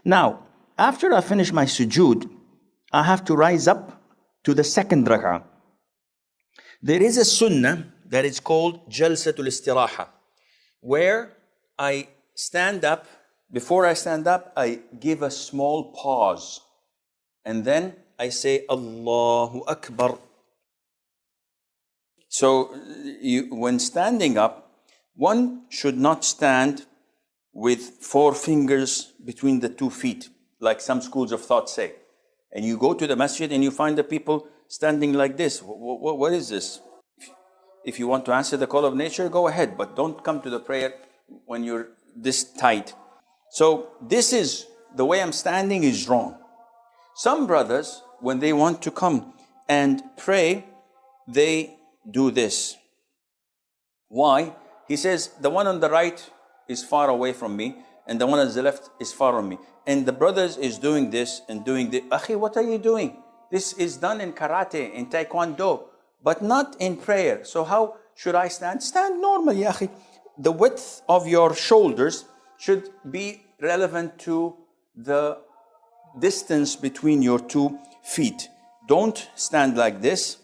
Now, after I finish my sujood, I have to rise up to the second rak'ah. There is a sunnah that is called Jalsatul Istiraha, where I stand up. Before I stand up, I give a small pause. And then I say, Allahu Akbar. So when standing up, one should not stand with 4 fingers between the 2 feet, like some schools of thought say. And you go to the masjid and you find the people standing like this. What is this? If you want to answer the call of nature, go ahead, but don't come to the prayer when you're this tight. So this is, the way I'm standing is wrong. Some brothers, when they want to come and pray, they do this. Why? He says, the one on the right is far away from me, and the one on the left is far from me. And the brothers is doing this and doing this. Akhi, what are you doing? This is done in karate, in taekwondo, but not in prayer. So how should I stand? Stand normally, akhi. The width of your shoulders should be relevant to the distance between your 2 feet. Don't stand like this,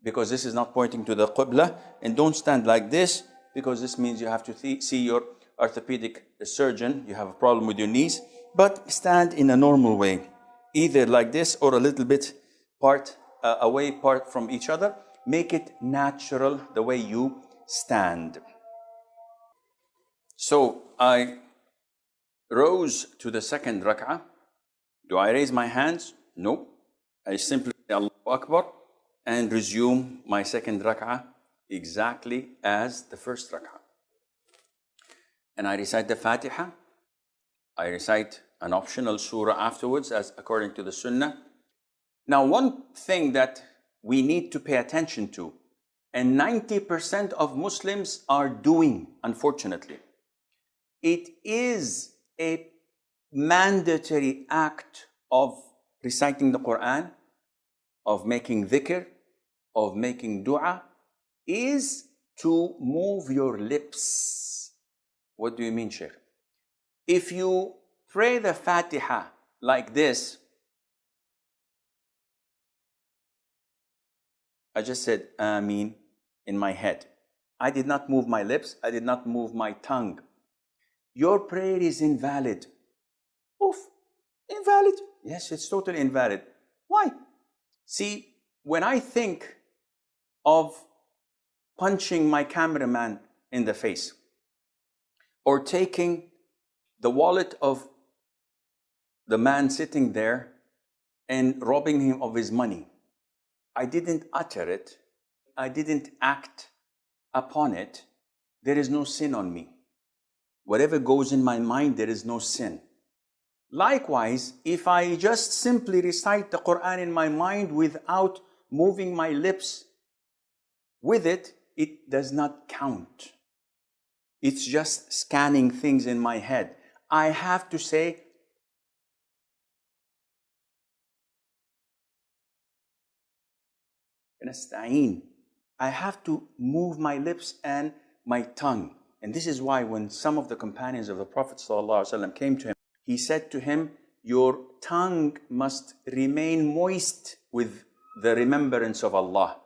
because this is not pointing to the Qibla. And don't stand like this, because this means you have to see your orthopedic surgeon. You have a problem with your knees. But stand in a normal way, either like this or a little bit away from each other. Make it natural the way you stand. So I rose to the second rak'ah. Do I raise my hands? No. I simply say Allahu Akbar and resume my second rak'ah exactly as the first rak'ah. And I recite the Fatiha. I recite an optional surah afterwards, as according to the Sunnah. Now, one thing that we need to pay attention to, and 90% of Muslims are doing, unfortunately, it is a mandatory act of reciting the Quran, of making dhikr, of making dua, is to move your lips. What do you mean, Sheikh? If you pray the Fatiha like this, I just said Ameen in my head. I did not move my lips. I did not move my tongue. Your prayer is invalid. Oof, invalid? Yes, it's totally invalid. Why? See, when I think of punching my cameraman in the face, or taking the wallet of the man sitting there and robbing him of his money, I didn't utter it. I didn't act upon it. There is no sin on me. Whatever goes in my mind, there is no sin. Likewise, if I just simply recite the Quran in my mind without moving my lips with it, it does not count. It's just scanning things in my head. I have to say, I have to move my lips and my tongue. And this is why when some of the companions of the Prophet ﷺ came to him, he said to him, your tongue must remain moist with the remembrance of Allah.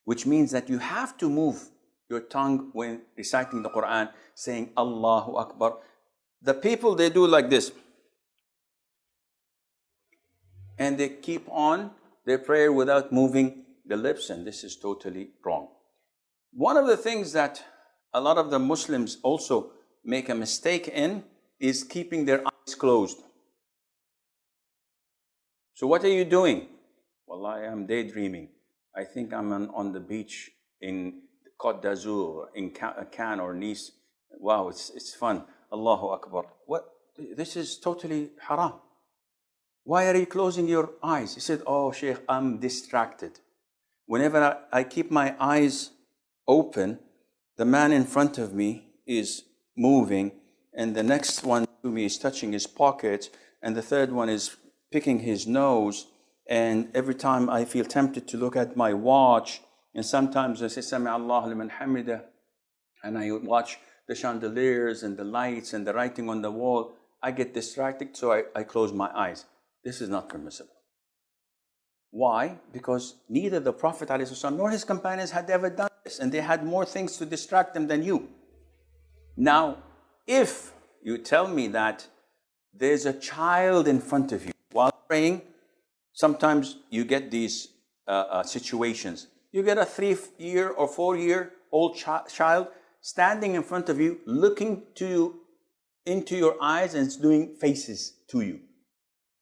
Which means that you have to move your tongue when reciting the Quran, saying Allahu Akbar. The people, they do like this. And they keep on their prayer without moving the lips, and this is totally wrong. One of the things that a lot of the Muslims also make a mistake in is keeping their eyes closed. So what are you doing? Well, I am daydreaming. I think I'm on the beach in Côte d'Azur, in Cannes or Nice. Wow, it's fun. Allahu Akbar. What? This is totally haram. Why are you closing your eyes? He said, oh, Sheikh, I'm distracted. Whenever I keep my eyes open, the man in front of me is moving, and the next one to me is touching his pocket, and the third one is picking his nose, and every time I feel tempted to look at my watch, and sometimes I say, Sami Allahu liman hamida, and I watch the chandeliers and the lights and the writing on the wall. I get distracted, so I close my eyes. This is not permissible. Why? Because neither the Prophet ﷺ nor his companions had ever done this, and they had more things to distract them than you. Now, if you tell me that there's a child in front of you while praying, sometimes you get these situations. You get a 3-year or 4-year-old child standing in front of you, looking into your eyes and doing faces to you.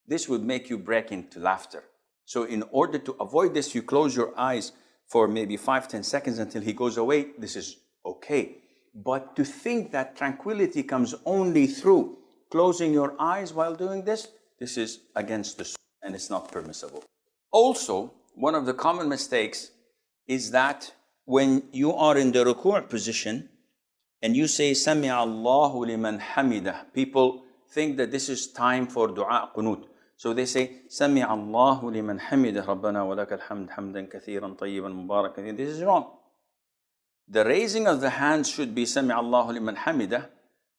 This would make you break into laughter. So in order to avoid this, you close your eyes for maybe 5-10 seconds until he goes away. This is okay. But to think that tranquility comes only through closing your eyes while doing this, this is against the sunnah and it's not permissible. Also, one of the common mistakes is that when you are in the ruku' position and you say, Sami Allahu liman hamidah, people think that this is time for dua qunut. So they say, Sami Allahu liman hamidah, Rabbana wa lakal hamd, hamdan kathiran tayyiban mubarakan. This is wrong. The raising of the hands should be Sami Allahu liman hamidah.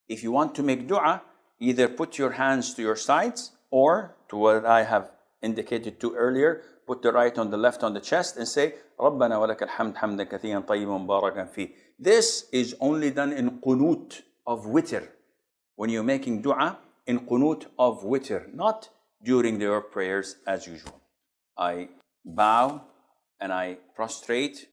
If you want to make dua, either put your hands to your sides or to what I have indicated to earlier, put the right on the left on the chest and say, Rabbana wa lakal hamd, hamdan kathiran tayyiban mubarakan fi. This is only done in qunut of witr. When you're making dua, in qunut of witr, not during your prayers as usual. I bow and I prostrate